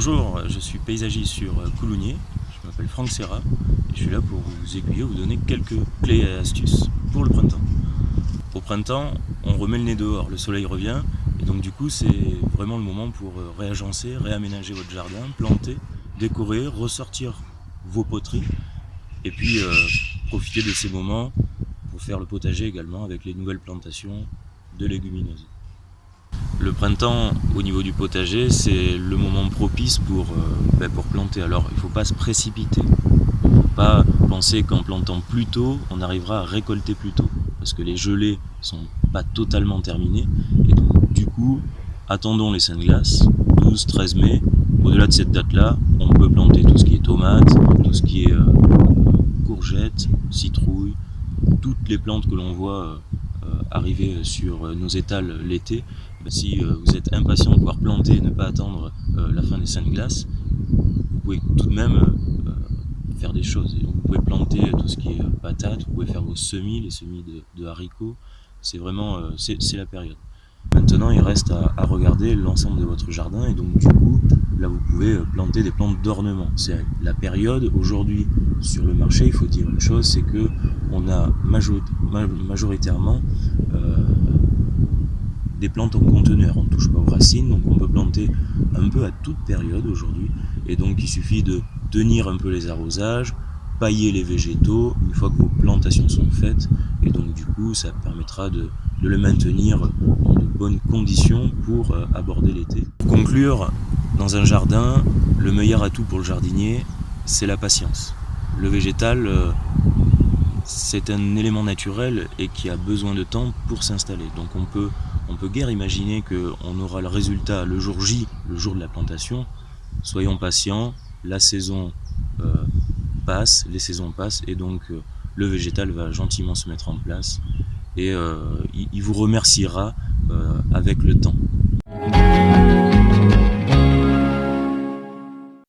Bonjour, je suis paysagiste sur Coulounier, je m'appelle Franck Serra et je suis là pour vous aiguiller, vous donner quelques clés et astuces pour le printemps. Au printemps, on remet le nez dehors, le soleil revient et donc du coup c'est vraiment le moment pour réagencer, réaménager votre jardin, planter, décorer, ressortir vos poteries et puis profiter de ces moments pour faire le potager également avec les nouvelles plantations de légumineuses. Le printemps, au niveau du potager, c'est le moment propice pour planter. Alors, il ne faut pas se précipiter. Il ne faut pas penser qu'en plantant plus tôt, on arrivera à récolter plus tôt. Parce que les gelées ne sont pas totalement terminées. Et donc, du coup, attendons les saints de glace, 12-13 mai. Au-delà de cette date-là, on peut planter tout ce qui est tomates, tout ce qui est courgettes, citrouilles, toutes les plantes que l'on voit arriver sur nos étals l'été. Si vous êtes impatient de pouvoir planter et ne pas attendre la fin des saints de glace, vous pouvez tout de même faire des choses. Et donc, vous pouvez planter tout ce qui est patates, vous pouvez faire vos semis, les semis de haricots. C'est vraiment c'est la période. Maintenant, il reste à regarder l'ensemble de votre jardin et donc du coup, là vous pouvez planter des plantes d'ornement. C'est la période aujourd'hui sur le marché. Il faut dire une chose, c'est que on a majoritairement des plantes en conteneur. On ne touche pas aux racines, donc on peut planter un peu à toute période aujourd'hui. Et donc il suffit de tenir un peu les arrosages, pailler les végétaux une fois que vos plantations sont faites. Et donc du coup, ça permettra de le maintenir dans de bonnes conditions pour aborder l'été. Pour conclure, dans un jardin, le meilleur atout pour le jardinier, c'est la patience. Le végétal, c'est un élément naturel et qui a besoin de temps pour s'installer. Donc on peut guère imaginer qu'on aura le résultat le jour J, le jour de la plantation. Soyons patients, la saison passe, les saisons passent et donc le végétal va gentiment se mettre en place et il vous remerciera avec le temps.